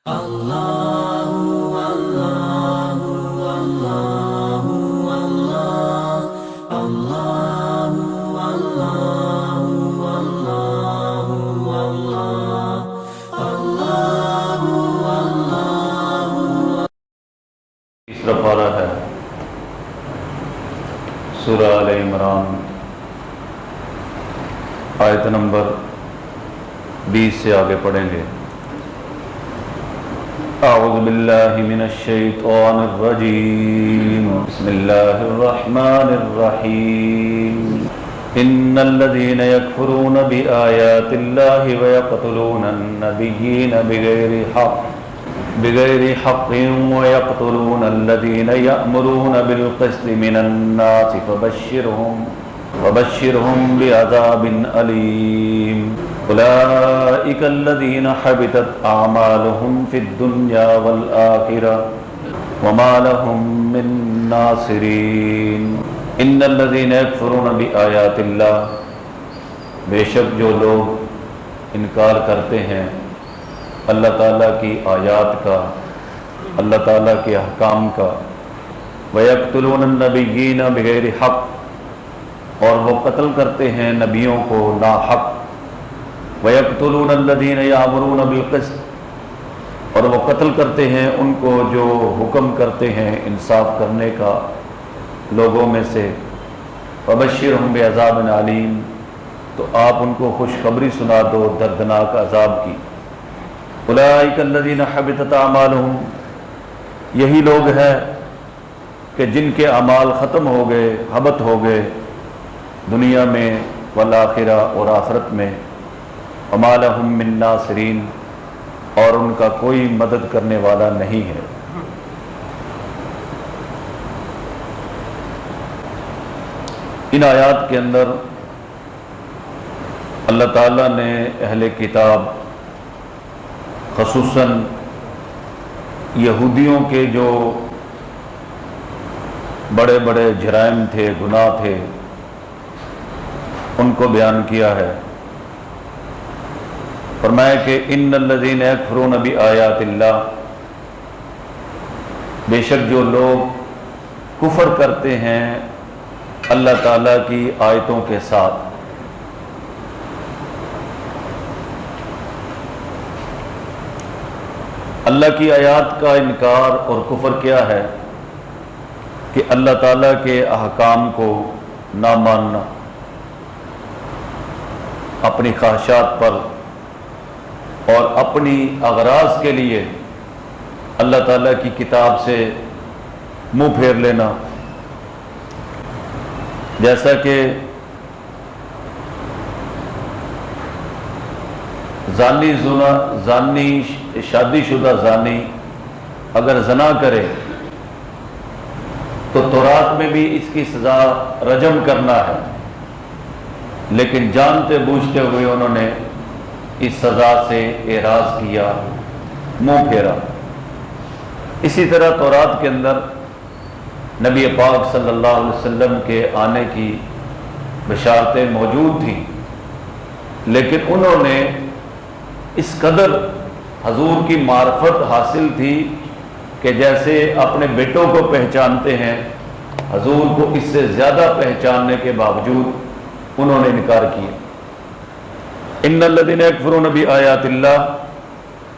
تیسرا پارہ ہے سورہ آل عمران، آیت نمبر 20 سے آگے پڑھیں گے۔ اعوذ باللہ من الشیطان الرجیم، بسم اللہ الرحمن الرحیم۔ ان الذین یکفرون بآیات اللہ ویقتلون النبیین بغیر حق ويقتلون الذين يأمرون بالقسط من الناس فبشرهم بعذاب أليم أولئك الذين حبطت أعمالهم في الدنيا والآخرة وما لهم من ناصرين۔ ان الذين يكفرون بآيات اللہ، بے شک جو لوگ انکار کرتے ہیں اللہ تعالیٰ کی آیات کا، اللہ تعالیٰ کے احکام کا، وَيَقْتُلُونَ النَّبِيِّينَ بِغَيْرِ حق، اور وہ قتل کرتے ہیں نبیوں کو ناحق، وَيَقْتُلُونَ الَّذِينَ يَأْمُرُونَ بِالْقِسْطِ، اور وہ قتل کرتے ہیں ان کو جو حکم کرتے ہیں انصاف کرنے کا لوگوں میں سے، فَبَشِّرْهُمْ بِعَذَابٍ عَلِيمٍ، تو آپ ان کو خوشخبری سنا دو دردناک عذاب کی۔ اولئک الذین حبطت اعمالہم، یہی لوگ ہیں کہ جن کے اعمال ختم ہو گئے، حبط ہو گئے دنیا میں والآخرہ، اور آخرت میں، وما لہم من ناصرین، اور ان کا کوئی مدد کرنے والا نہیں ہے۔ ان آیات کے اندر اللہ تعالیٰ نے اہل کتاب خصوصاً یہودیوں کے جو بڑے بڑے جرائم تھے، گناہ تھے، ان کو بیان کیا ہے۔ فرمایا کہ ان الذین یکفرون بآیات اللہ، بے شک جو لوگ کفر کرتے ہیں اللہ تعالیٰ کی آیتوں کے ساتھ، اللہ کی آیات کا انکار اور کفر کیا ہے کہ اللہ تعالیٰ کے احکام کو نہ ماننا، اپنی خواہشات پر اور اپنی اغراض کے لیے اللہ تعالیٰ کی کتاب سے منہ پھیر لینا، جیسا کہ زانی شادی شدہ زانی اگر زنا کرے تو تورات میں بھی اس کی سزا رجم کرنا ہے، لیکن جانتے بوجھتے ہوئے انہوں نے اس سزا سے اعراض کیا، منہ پھیرا۔ اسی طرح تورات کے اندر نبی پاک صلی اللہ علیہ وسلم کے آنے کی بشارتیں موجود تھیں، لیکن انہوں نے اس قدر حضور کی معرفت حاصل تھی کہ جیسے اپنے بیٹوں کو پہچانتے ہیں، حضور کو اس سے زیادہ پہچاننے کے باوجود انہوں نے انکار کیا۔ ان الذین یکفرون بآیات اللہ،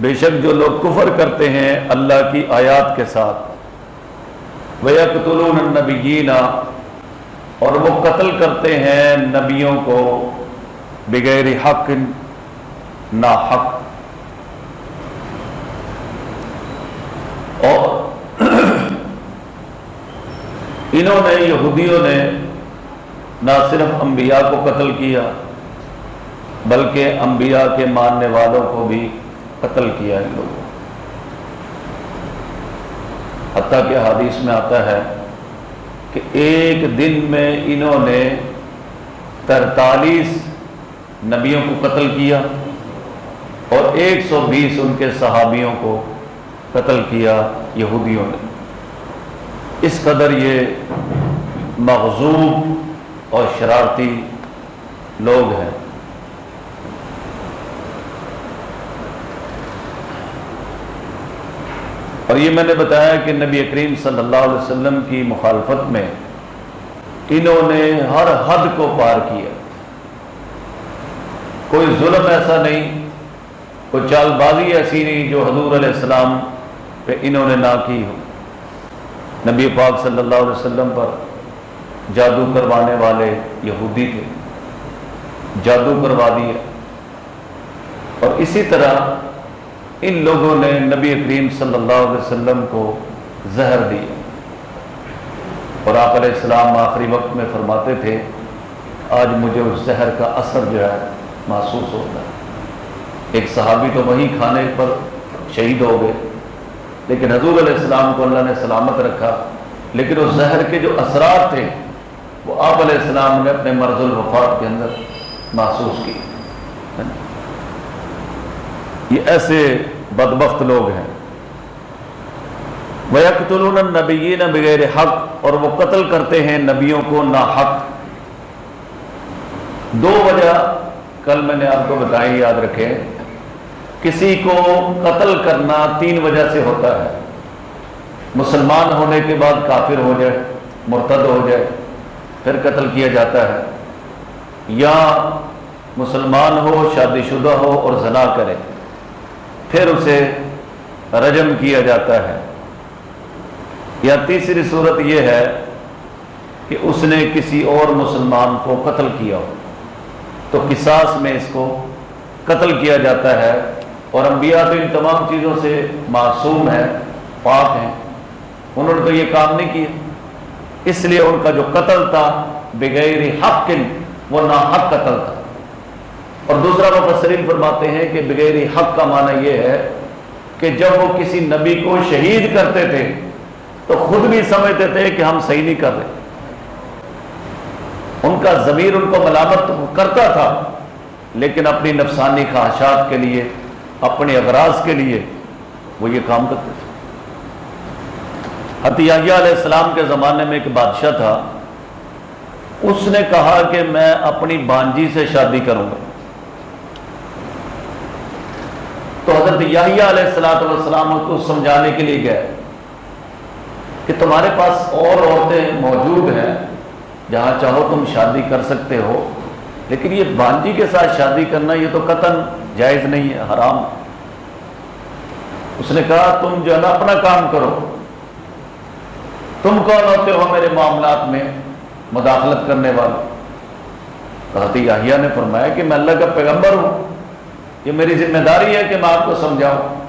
بے شک جو لوگ کفر کرتے ہیں اللہ کی آیات کے ساتھ، وَيَقْتُلُونَ النَّبِيِّينَ، اور وہ قتل کرتے ہیں نبیوں کو بغیر حق، ناحق، اور انہوں نے، یہودیوں نے، نہ صرف انبیاء کو قتل کیا بلکہ انبیاء کے ماننے والوں کو بھی قتل کیا ان لوگوں، حتیٰ کہ حدیث میں آتا ہے کہ ایک دن میں انہوں نے 43 نبیوں کو قتل کیا اور 120 ان کے صحابیوں کو قتل کیا یہودیوں نے۔ اس قدر یہ مغضوب اور شرارتی لوگ ہیں۔ اور یہ میں نے بتایا کہ نبی کریم صلی اللہ علیہ وسلم کی مخالفت میں انہوں نے ہر حد کو پار کیا. کوئی ظلم ایسا نہیں، کوئی چال بازی ایسی نہیں جو حضور علیہ السلام پہ انہوں نے نہ کی ہو. نبی پاک صلی اللہ علیہ وسلم پر جادو کروانے والے یہودی تھے، جادو کروا دیا. اور اسی طرح ان لوگوں نے نبی کریم صلی اللہ علیہ وسلم کو زہر دیا. اور آپ علیہ السلام آخری وقت میں فرماتے تھے آج مجھے اس زہر کا اثر جو ہے محسوس ہوتا ہے. ایک صحابی تو وہیں کھانے پر شہید ہو گئے، لیکن حضور علیہ السلام کو اللہ نے سلامت رکھا. لیکن اس زہر کے جو اثرات تھے وہ آپ علیہ السلام نے اپنے مرض الوفات کے اندر محسوس کی. یہ ایسے بدبخت لوگ ہیں. وَيَقْتُلُونَ النَّبِيِّينَ بِغَيْرِ حق، اور وہ قتل کرتے ہیں نبیوں کو ناحق. دو وجہ کل میں نے آپ کو بتائی، یاد رکھیں. کسی کو قتل کرنا تین وجہ سے ہوتا ہے. مسلمان ہونے کے بعد کافر ہو جائے، مرتد ہو جائے، پھر قتل کیا جاتا ہے. یا مسلمان ہو، شادی شدہ ہو اور زنا کرے، پھر اسے رجم کیا جاتا ہے. یا تیسری صورت یہ ہے کہ اس نے کسی اور مسلمان کو قتل کیا ہو تو قصاص میں اس کو قتل کیا جاتا ہے. اور انبیاء تو ان تمام چیزوں سے معصوم ہیں، پاک ہیں، انہوں نے تو یہ کام نہیں کیا. اس لیے ان کا جو قتل تھا بغیر حق، وہ ناحق قتل تھا. اور دوسرا مفسرین فرماتے ہیں کہ بغیر حق کا معنی یہ ہے کہ جب وہ کسی نبی کو شہید کرتے تھے تو خود بھی سمجھتے تھے کہ ہم صحیح نہیں کر رہے. ان کا ضمیر ان کو ملامت کرتا تھا، لیکن اپنی نفسانی خواہشات کے لیے، اپنے اغراض کے لیے وہ یہ کام کرتے تھے. حضرت یحییٰ علیہ السلام کے زمانے میں ایک بادشاہ تھا، اس نے کہا کہ میں اپنی بانجی سے شادی کروں گا. تو حضرت یحییٰ علیہ السلام کو سمجھانے کے لیے گئے کہ تمہارے پاس اور عورتیں موجود ہیں، جہاں چاہو تم شادی کر سکتے ہو، لیکن یہ بانجی کے ساتھ شادی کرنا یہ تو قطعاً جائز نہیں ہے، حرام. اس نے کہا تم جو ہے نا اپنا کام کرو، تم کون ہوتے ہو میرے معاملات میں مداخلت کرنے والے. حضرت یحییٰ نے فرمایا کہ میں اللہ کا پیغمبر ہوں، یہ میری ذمہ داری ہے کہ میں آپ کو سمجھاؤں.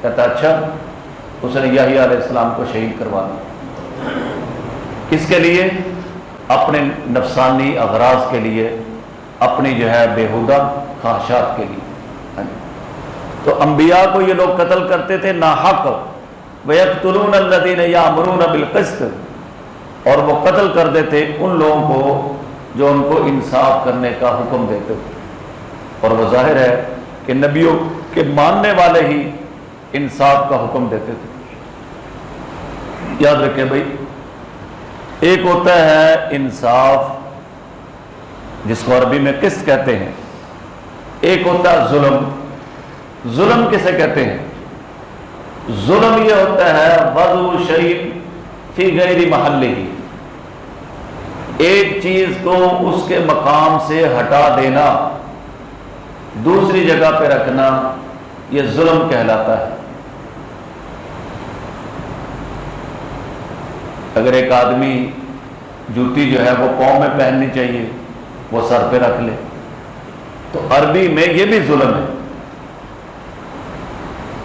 کہتا اچھا. اس نے یحییٰ علیہ السلام کو شہید کروا دیا. کس کے لیے؟ اپنے نفسانی اغراض کے لیے، اپنی جو ہے بیہودہ خواہشات کے لیے. تو انبیاء کو یہ لوگ قتل کرتے تھے ناحق. وَيَقْتُلُونَ الَّذِينَ يَأْمُرُونَ بِالْقِسْطِ، اور وہ قتل کر دیتے ان لوگوں کو جو ان کو انصاف کرنے کا حکم دیتے تھے. اور وہ ظاہر ہے کہ نبیوں کے ماننے والے ہی انصاف کا حکم دیتے تھے. یاد رکھیں بھائی، ایک ہوتا ہے انصاف جس کو عربی میں قسط کہتے ہیں، ایک ہوتا ہے ظلم. ظلم کسے کہتے ہیں؟ ظلم یہ ہوتا ہے وضع شیء فی غیر محلہ، ایک چیز کو اس کے مقام سے ہٹا دینا، دوسری جگہ پہ رکھنا، یہ ظلم کہلاتا ہے. اگر ایک آدمی جوتی جو ہے وہ پاؤں میں پہننی چاہیے، وہ سر پہ رکھ لے، تو عربی میں یہ بھی ظلم ہے،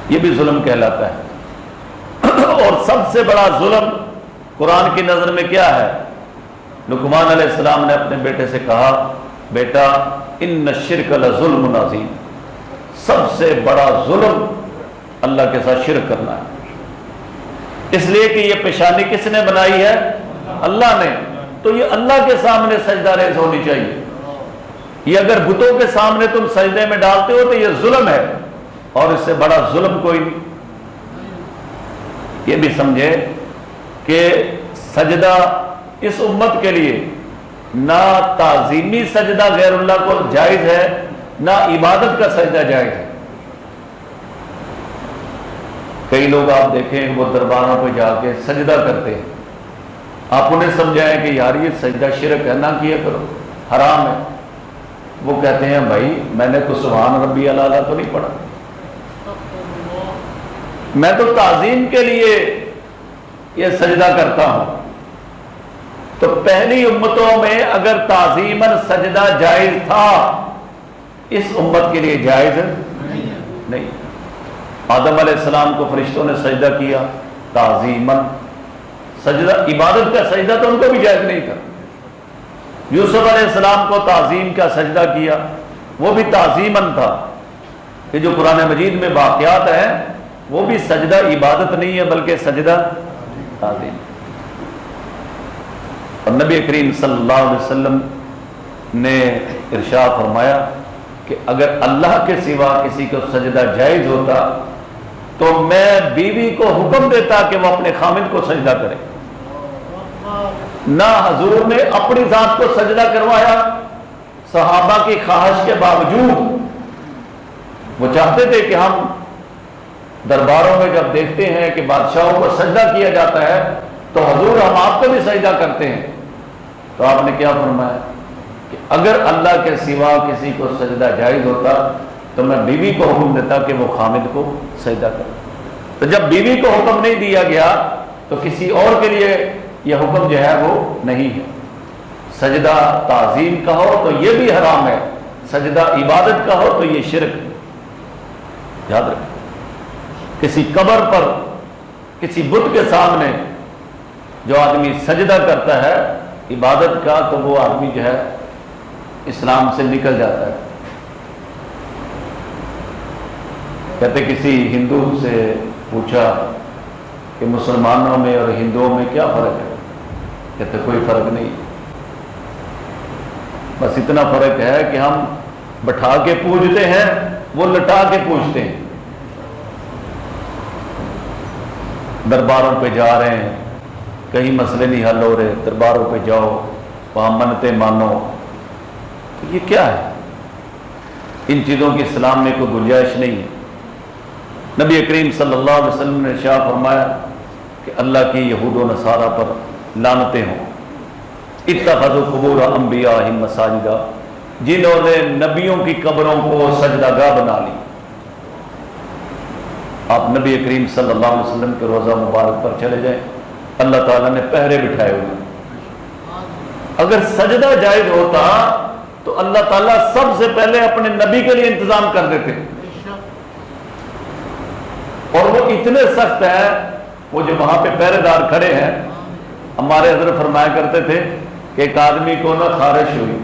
یہ بھی ظلم کہلاتا ہے. اور سب سے بڑا ظلم قرآن کی نظر میں کیا ہے؟ لقمان علیہ السلام نے اپنے بیٹے سے کہا بیٹا ان الشرک لظلم عظیم، سب سے بڑا ظلم اللہ کے ساتھ شرک کرنا ہے. اس لیے کہ یہ پیشانی کس نے بنائی ہے؟ اللہ نے. تو یہ اللہ کے سامنے سجدہ ریز ہونی چاہیے. یہ اگر بتوں کے سامنے تم سجدے میں ڈالتے ہو تو یہ ظلم ہے، اور اس سے بڑا ظلم کوئی نہیں. یہ بھی سمجھے کہ سجدہ اس امت کے لیے نہ تعظیمی سجدہ غیر اللہ کو جائز ہے، نہ عبادت کا سجدہ جائز ہے. کئی لوگ آپ دیکھیں وہ درباروں پہ جا کے سجدہ کرتے ہیں، آپ انہیں سمجھائیں کہ یار یہ سجدہ شرک ہے، نہ کیا کرو، حرام ہے۔ وہ کہتے ہیں بھائی میں نے تو سبحان ربی الاعلیٰ تو نہیں پڑھا، میں تو تعظیم کے لیے یہ سجدہ کرتا ہوں۔ تو پہلی امتوں میں اگر تعظیماً سجدہ جائز تھا، اس امت کے لیے جائز نہیں۔ آدم علیہ السلام کو فرشتوں نے سجدہ کیا تعظیماً، سجدہ عبادت کا سجدہ تو ان کو بھی جائز نہیں تھا۔ یوسف علیہ السلام کو تعظیم کا سجدہ کیا، وہ بھی تعظیماً تھا۔ کہ جو قرآن مجید میں واقعات ہیں وہ بھی سجدہ عبادت نہیں ہے بلکہ سجدہ تعظیم۔ اور نبی کریم صلی اللہ علیہ وسلم نے ارشاد فرمایا کہ اگر اللہ کے سوا کسی کو سجدہ جائز ہوتا تو میں بیوی کو حکم دیتا کہ وہ اپنے خامد کو سجدہ کرے۔ نہ حضور نے اپنی ذات کو سجدہ کروایا، صحابہ کی خواہش کے باوجود وہ چاہتے تھے کہ ہم درباروں میں جب دیکھتے ہیں کہ بادشاہوں کو سجدہ کیا جاتا ہے تو حضور ہم آپ کو بھی سجدہ کرتے ہیں۔ تو آپ نے کیا فرمایا کہ اگر اللہ کے سوا کسی کو سجدہ جائز ہوتا تو میں بیوی کو حکم دیتا کہ وہ خامد کو سجدہ کرے۔ تو جب بیوی کو حکم نہیں دیا گیا تو کسی اور کے لیے یہ حکم جو ہے وہ نہیں ہے۔ سجدہ تعظیم کا ہو تو یہ بھی حرام ہے، سجدہ عبادت کا ہو تو یہ شرک ہے۔ یاد رکھیں، کسی قبر پر کسی بت کے سامنے جو آدمی سجدہ کرتا ہے عبادت کا تو وہ آدمی جو ہے اسلام سے نکل جاتا ہے۔ کہتے کسی ہندو سے پوچھا کہ مسلمانوں میں اور ہندوؤں میں کیا فرق ہے؟ کہتے کوئی فرق نہیں، بس اتنا فرق ہے کہ ہم بٹھا کے پوجتے ہیں، وہ لٹا کے پوجتے ہیں۔ درباروں پہ جا رہے ہیں، کہیں مسئلے نہیں حل ہو رہے، درباروں پہ جاؤ، وہاں منتیں مانو، تو یہ کیا ہے؟ ان چیزوں کی اسلام میں کوئی گنجائش نہیں ہے۔ نبی کریم صلی اللہ علیہ وسلم نے ارشاد فرمایا کہ اللہ کی یہود و نصارہ پر لعنتیں ہوں، اتخذوا قبور انبیاءہم مساجدا، جنہوں نے نبیوں کی قبروں کو سجدہ گاہ بنا لی۔ آپ نبی کریم صلی اللہ علیہ وسلم کے روضہ مبارک پر چلے جائیں، اللہ تعالیٰ نے پہرے بٹھائے ہوئے۔ اگر سجدہ جائز ہوتا تو اللہ تعالیٰ سب سے پہلے اپنے نبی کے لیے انتظام کر دیتے، اور وہ اتنے سخت ہیں، وہ جو وہاں پہ پہرے دار کھڑے ہیں، ہمارے حضرت فرمایا کرتے تھے کہ ایک آدمی کو نا خارش ہوئی،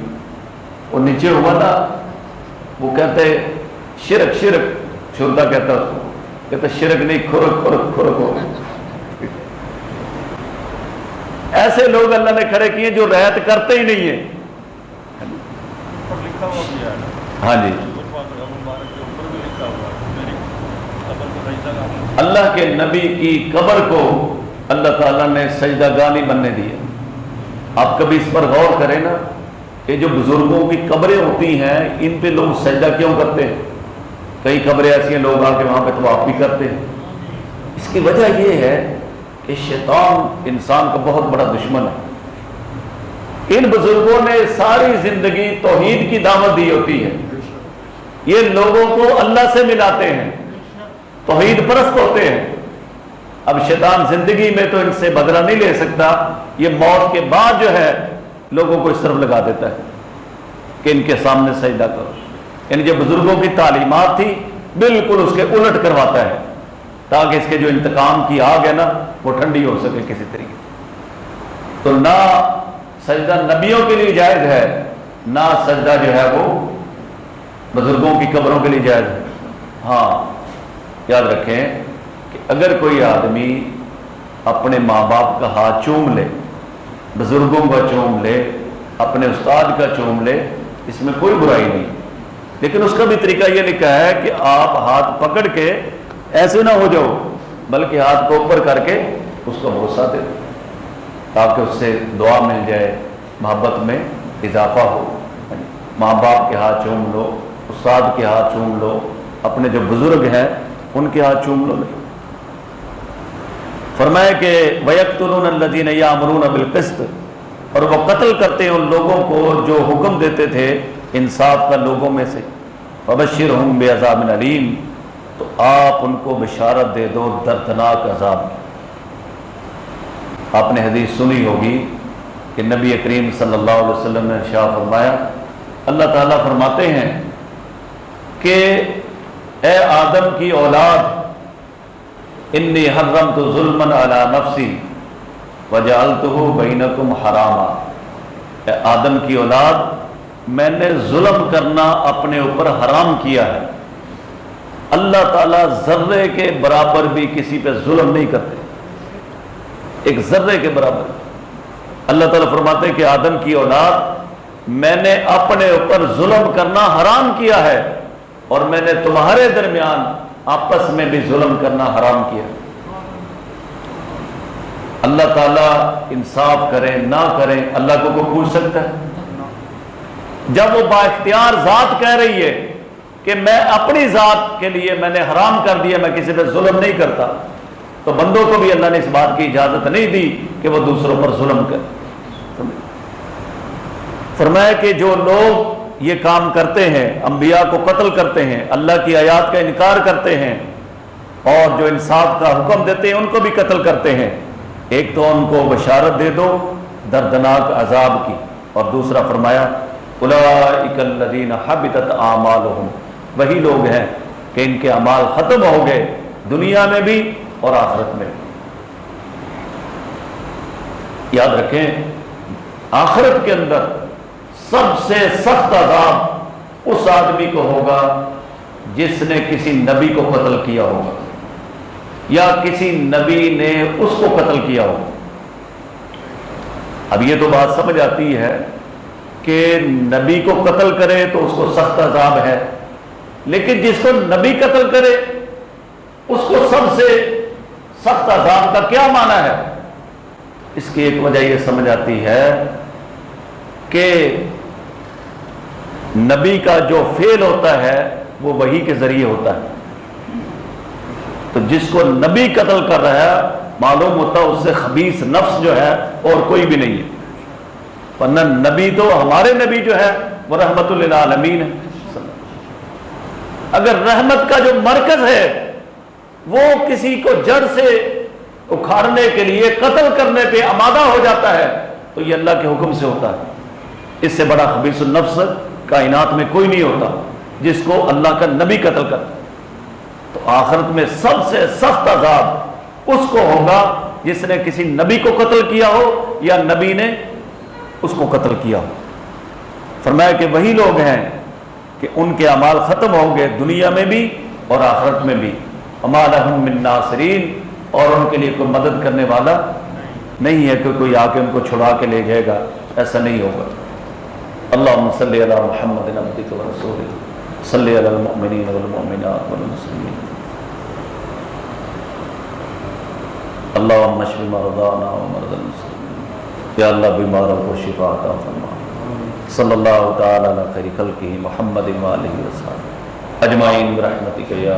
وہ نیچے ہوا نا، وہ کہتے شرک شرک، شردہ کہتا اس کو، کہتے شرک نہیں، کھرک کھرک کھرک ہو۔ ایسے لوگ اللہ نے کھڑے کیے جو رعایت کرتے ہی نہیں ہیں۔ ہاں جی، اللہ کے نبی کی قبر کو اللہ تعالیٰ نے سجدہ گاہ نہیں بننے دیا۔ آپ کبھی اس پر غور کریں نا کہ جو بزرگوں کی قبریں ہوتی ہیں ان پہ لوگ سجدہ کیوں کرتے ہیں؟ کئی قبریں ایسی ہیں لوگ آ کے وہاں پہ طواف بھی کرتے ہیں۔ اس کی وجہ یہ ہے کہ شیطان انسان کا بہت بڑا دشمن ہے۔ ان بزرگوں نے ساری زندگی توحید کی دعوت دی ہوتی ہے، یہ لوگوں کو اللہ سے ملاتے ہیں، توحید پرست ہوتے ہیں۔ اب شیطان زندگی میں تو ان سے بدلہ نہیں لے سکتا، یہ موت کے بعد جو ہے لوگوں کو اس طرف لگا دیتا ہے کہ ان کے سامنے سجدہ کرو۔ یعنی جو بزرگوں کی تعلیمات تھی بالکل اس کے الٹ کرواتا ہے تاکہ اس کے جو انتقام کی آگ ہے نا وہ ٹھنڈی ہو سکے کسی طریقے سے۔ تو نہ سجدہ نبیوں کے لیے جائز ہے، نہ سجدہ جو ہے وہ بزرگوں کی قبروں کے لیے جائز ہے۔ ہاں یاد رکھیں کہ اگر کوئی آدمی اپنے ماں باپ کا ہاتھ چوم لے، بزرگوں کا چوم لے، اپنے استاد کا چوم لے، اس میں کوئی برائی نہیں، لیکن اس کا بھی طریقہ یہ لکھا ہے کہ آپ ہاتھ پکڑ کے ایسے نہ ہو جاؤ بلکہ ہاتھ کو اوپر کر کے اس کو بوسہ دے دو تاکہ اس سے دعا مل جائے، محبت میں اضافہ ہو۔ ماں باپ کے ہاتھ چوم لو، استاد کے ہاتھ چوم لو، اپنے جو بزرگ ہیں ان کے ہاتھ چوم لو، نہیں فرمایا کہ وَيَقْتُلُونَ الَّذِينَ يَأْمُرُونَ بِالْقِسْطِ، اور وہ قتل کرتے ہیں ان لوگوں کو جو حکم دیتے تھے انصاف کا لوگوں میں سے، فَبَشِّرْهُمْ بِعَذَابٍ أَلِيمٍ، تو آپ ان کو بشارت دے دو دردناک عذاب کی۔ آپ نے حدیث سنی ہوگی کہ نبی کریم صلی اللہ علیہ وسلم نے ارشاد فرمایا، اللہ تعالیٰ فرماتے ہیں کہ اے آدم کی اولاد، انی حرمت ظلما علی نفسی وجعلتہ بینکم حراما، اے آدم کی اولاد، میں نے ظلم کرنا اپنے اوپر حرام کیا ہے۔ اللہ تعالیٰ ذرے کے برابر بھی کسی پہ ظلم نہیں کرتے، ایک ذرے کے برابر۔ اللہ تعالیٰ فرماتے ہیں کہ آدم کی اولاد، میں نے اپنے اوپر ظلم کرنا حرام کیا ہے، اور میں نے تمہارے درمیان آپس میں بھی ظلم کرنا حرام کیا۔ اللہ تعالیٰ انصاف کریں نہ کریں، اللہ کو کوئی پوچھ سکتا ہے؟ جب وہ با اختیار ذات کہہ رہی ہے کہ میں اپنی ذات کے لیے میں نے حرام کر دیا، میں کسی پہ ظلم نہیں کرتا، تو بندوں کو بھی اللہ نے اس بات کی اجازت نہیں دی کہ وہ دوسروں پر ظلم کرے۔ فرمایا کہ جو لوگ یہ کام کرتے ہیں، انبیاء کو قتل کرتے ہیں، اللہ کی آیات کا انکار کرتے ہیں، اور جو انصاف کا حکم دیتے ہیں ان کو بھی قتل کرتے ہیں، ایک تو ان کو بشارت دے دو دردناک عذاب کی، اور دوسرا فرمایا اولئک الذین حبطت اعمالہم، وہی لوگ ہیں کہ ان کے اعمال ختم ہو گئے دنیا میں بھی اور آخرت میں بھی۔ یاد رکھیں، آخرت کے اندر سب سے سخت عذاب اس آدمی کو ہوگا جس نے کسی نبی کو قتل کیا ہوگا، یا کسی نبی نے اس کو قتل کیا ہوگا۔ اب یہ تو بات سمجھ آتی ہے کہ نبی کو قتل کرے تو اس کو سخت عذاب ہے، لیکن جس کو نبی قتل کرے اس کو سب سے سخت عذاب کا کیا معنی ہے؟ اس کی ایک وجہ یہ سمجھ آتی ہے کہ نبی کا جو فعل ہوتا ہے وہ وحی کے ذریعے ہوتا ہے، تو جس کو نبی قتل کر رہا ہے معلوم ہوتا ہے اس سے خبیث نفس جو ہے اور کوئی بھی نہیں ہے، ورنہ نبی تو ہمارے نبی جو ہے وہ رحمت للعالمین ہے۔ اگر رحمت کا جو مرکز ہے وہ کسی کو جڑ سے اکھاڑنے کے لیے قتل کرنے پہ آمادہ ہو جاتا ہے تو یہ اللہ کے حکم سے ہوتا ہے۔ اس سے بڑا خبیث النفس کائنات میں کوئی نہیں ہوتا جس کو اللہ کا نبی قتل کرتا۔ تو آخرت میں سب سے سخت عذاب اس کو ہوگا جس نے کسی نبی کو قتل کیا ہو یا نبی نے اس کو قتل کیا ہو۔ فرمایا کہ وہی لوگ ہیں کہ ان کے اعمال ختم ہو گئے دنیا میں بھی اور آخرت میں بھی، وما لہم من ناصرین، اور ان کے لیے کوئی مدد کرنے والا نہیں ہے کہ کوئی آ کے ان کو چھڑا کے لے جائے گا، ایسا نہیں ہوگا۔ اللہم صلی علی محمد عبدک و رسولک، صلی علی المؤمنین والمؤمنات والمسلمین، اللہم اشف مرضانا ومرضى المسلمین، یا اللہ بیماروں کو شفا عطا فرما۔ صلی اللہ تعالی علی خیر خلقہ محمد و آلہ وصحبہ اجمعین برحمتک یا